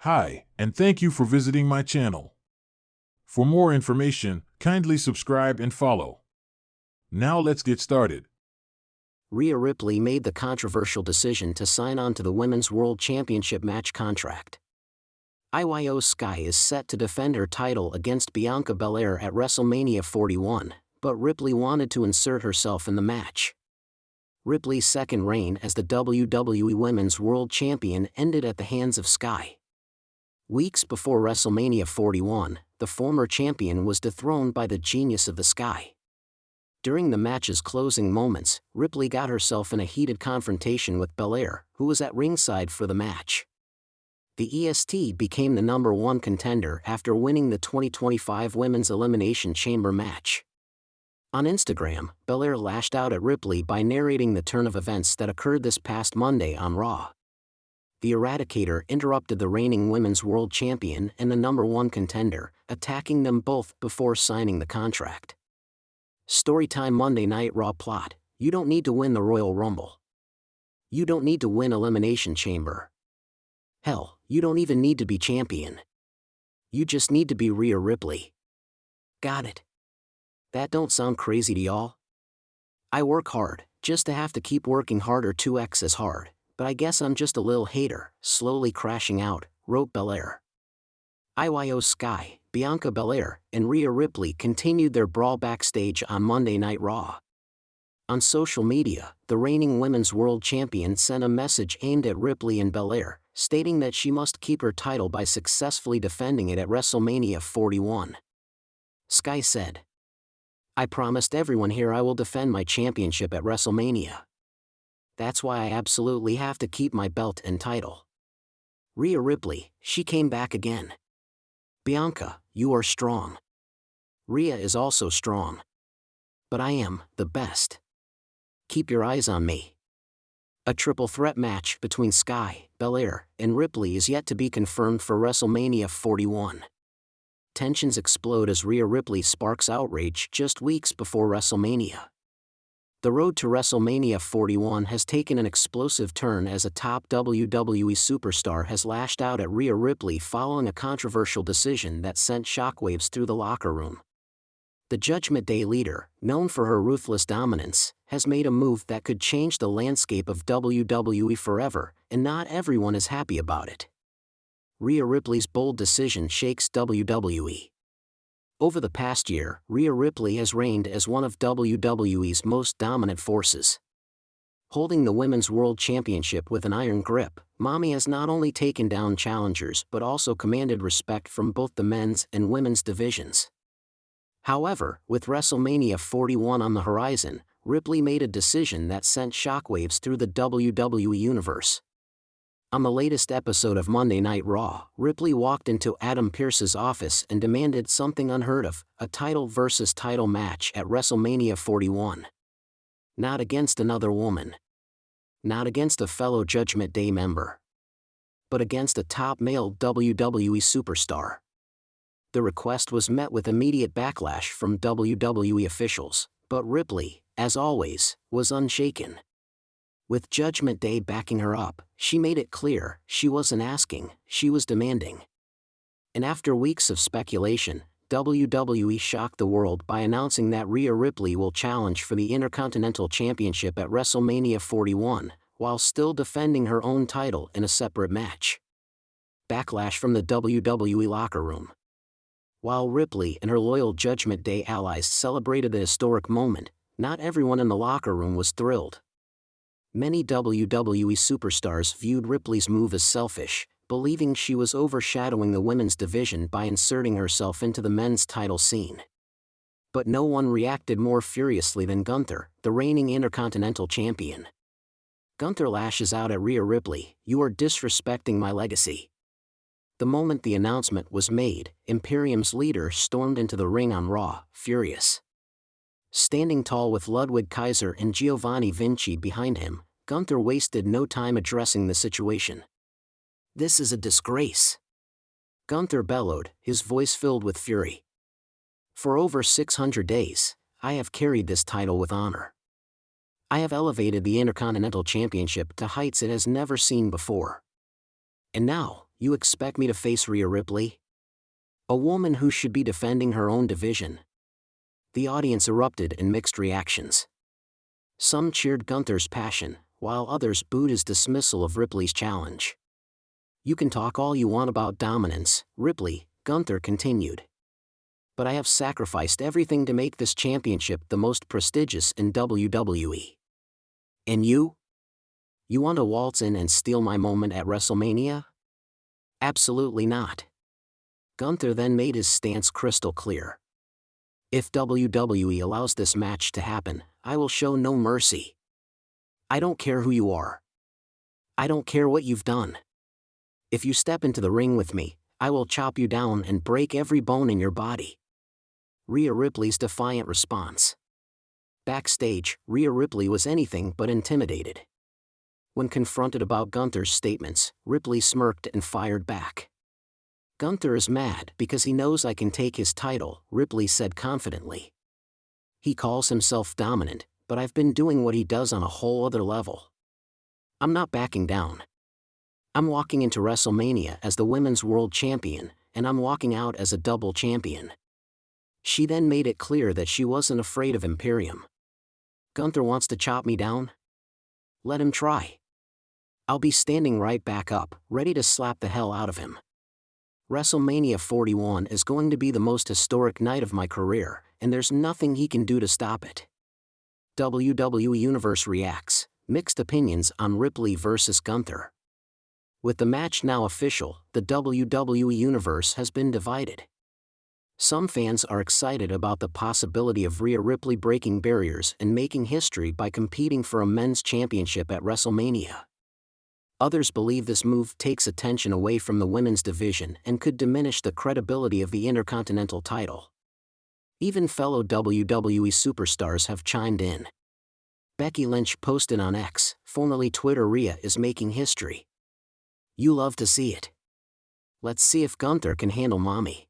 Hi, and thank you for visiting my channel. For more information, kindly subscribe and follow. Now let's get started. Rhea Ripley made the controversial decision to sign on to the Women's World Championship match contract. Io Sky is set to defend her title against Bianca Belair at WrestleMania 41, but Ripley wanted to insert herself in the match. Ripley's second reign as the WWE Women's World Champion ended at the hands of Sky. Weeks before WrestleMania 41, the former champion was dethroned by the genius of the Sky. During the match's closing moments, Ripley got herself in a heated confrontation with Belair, who was at ringside for the match. The EST became the #1 contender after winning the 2025 Women's Elimination Chamber match. On Instagram, Belair lashed out at Ripley by narrating the turn of events that occurred this past Monday on Raw. The Eradicator interrupted the reigning Women's World Champion and the #1 contender, attacking them both before signing the contract. Storytime Monday Night Raw plot: you don't need to win the Royal Rumble. You don't need to win Elimination Chamber. Hell, you don't even need to be champion. You just need to be Rhea Ripley. Got it? That don't sound crazy to y'all? I work hard, just to have to keep working harder 2x as hard, but I guess I'm just a little hater, slowly crashing out, wrote Belair. Io Sky, Bianca Belair, and Rhea Ripley continued their brawl backstage on Monday Night Raw. On social media, the reigning Women's World Champion sent a message aimed at Ripley and Belair, stating that she must keep her title by successfully defending it at WrestleMania 41. Sky said, "I promised everyone here I will defend my championship at WrestleMania. That's why I absolutely have to keep my belt and title." Rhea Ripley, she came back again. "Bianca, you are strong. Rhea is also strong. But I am the best. Keep your eyes on me." A triple threat match between Sky, Belair, and Ripley is yet to be confirmed for WrestleMania 41. Tensions explode as Rhea Ripley sparks outrage just weeks before WrestleMania. The road to WrestleMania 41 has taken an explosive turn as a top WWE superstar has lashed out at Rhea Ripley following a controversial decision that sent shockwaves through the locker room. The Judgment Day leader, known for her ruthless dominance, has made a move that could change the landscape of WWE forever, and not everyone is happy about it. Rhea Ripley's bold decision shakes WWE. Over the past year, Rhea Ripley has reigned as one of WWE's most dominant forces. Holding the Women's World Championship with an iron grip, Mommy has not only taken down challengers but also commanded respect from both the men's and women's divisions. However, with WrestleMania 41 on the horizon, Ripley made a decision that sent shockwaves through the WWE universe. On the latest episode of Monday Night Raw, Ripley walked into Adam Pearce's office and demanded something unheard of: a title versus title match at WrestleMania 41. Not against another woman. Not against a fellow Judgment Day member. But against a top male WWE superstar. The request was met with immediate backlash from WWE officials, but Ripley, as always, was unshaken. With Judgment Day backing her up, she made it clear she wasn't asking, she was demanding. And after weeks of speculation, WWE shocked the world by announcing that Rhea Ripley will challenge for the Intercontinental Championship at WrestleMania 41, while still defending her own title in a separate match. Backlash from the WWE locker room. While Ripley and her loyal Judgment Day allies celebrated the historic moment, not everyone in the locker room was thrilled. Many WWE superstars viewed Ripley's move as selfish, believing she was overshadowing the women's division by inserting herself into the men's title scene. But no one reacted more furiously than Gunther, the reigning Intercontinental Champion. Gunther lashes out at Rhea Ripley, "You are disrespecting my legacy." The moment the announcement was made, Imperium's leader stormed into the ring on Raw, furious. Standing tall with Ludwig Kaiser and Giovanni Vinci behind him, Gunther wasted no time addressing the situation. "This is a disgrace," Gunther bellowed, his voice filled with fury. "For over 600 days, I have carried this title with honor. I have elevated the Intercontinental Championship to heights it has never seen before. And now, You expect me to face Rhea Ripley? A woman who should be defending her own division. The audience erupted in mixed reactions. Some cheered Gunther's passion, while others booed his dismissal of Ripley's challenge. You can talk all you want about dominance, Ripley, Gunther continued. But I have sacrificed everything to make this championship the most prestigious in WWE. And you? You want to waltz in and steal my moment at WrestleMania? Absolutely not. Gunther then made his stance crystal clear. If WWE allows this match to happen, I will show no mercy. I don't care who you are. I don't care what you've done. If you step into the ring with me, I will chop you down and break every bone in your body. Rhea Ripley's defiant response. Backstage, Rhea Ripley was anything but intimidated. When confronted about Gunther's statements, Ripley smirked and fired back. Gunther is mad because he knows I can take his title, Ripley said confidently. He calls himself dominant, but I've been doing what he does on a whole other level. I'm not backing down. I'm walking into WrestleMania as the Women's World Champion, and I'm walking out as a double champion. She then made it clear that she wasn't afraid of Imperium. Gunther wants to chop me down? Let him try. I'll be standing right back up, ready to slap the hell out of him. WrestleMania 41 is going to be the most historic night of my career, and there's nothing he can do to stop it. WWE Universe reacts, mixed opinions on Ripley versus Gunther. With the match now official, the WWE Universe has been divided. Some fans are excited about the possibility of Rhea Ripley breaking barriers and making history by competing for a men's championship at WrestleMania. Others believe this move takes attention away from the women's division and could diminish the credibility of the Intercontinental title. Even fellow WWE superstars have chimed in. Becky Lynch posted on X, formerly Twitter, "Rhea is making history. You love to see it. Let's see if Gunther can handle mommy."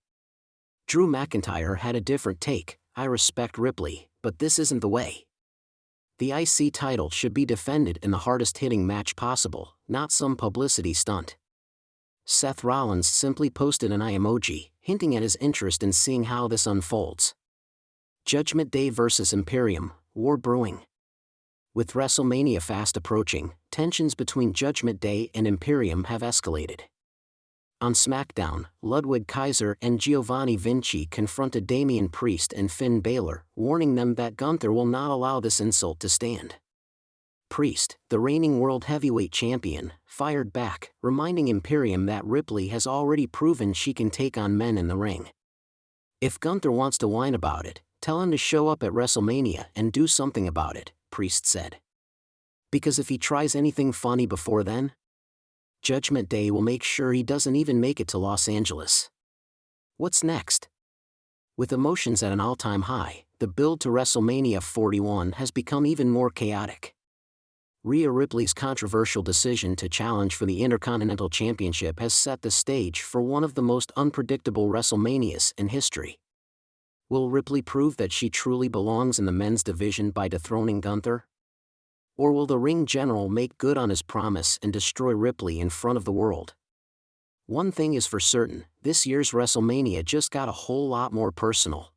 Drew McIntyre had a different take. "I respect Ripley, but this isn't the way. The IC title should be defended in the hardest-hitting match possible, not some publicity stunt." Seth Rollins simply posted an eye emoji, hinting at his interest in seeing how this unfolds. Judgment Day vs. Imperium, war brewing. With WrestleMania fast approaching, tensions between Judgment Day and Imperium have escalated. On SmackDown, Ludwig Kaiser and Giovanni Vinci confronted Damian Priest and Finn Balor, warning them that Gunther will not allow this insult to stand. Priest, the reigning World Heavyweight Champion, fired back, reminding Imperium that Ripley has already proven she can take on men in the ring. "If Gunther wants to whine about it, tell him to show up at WrestleMania and do something about it," Priest said. "Because if he tries anything funny before then, Judgment Day will make sure he doesn't even make it to Los Angeles." What's next? With emotions at an all-time high, the build to WrestleMania 41 has become even more chaotic. Rhea Ripley's controversial decision to challenge for the Intercontinental Championship has set the stage for one of the most unpredictable WrestleManias in history. Will Ripley prove that she truly belongs in the men's division by dethroning Gunther? Or will the ring general make good on his promise and destroy Ripley in front of the world? One thing is for certain, this year's WrestleMania just got a whole lot more personal.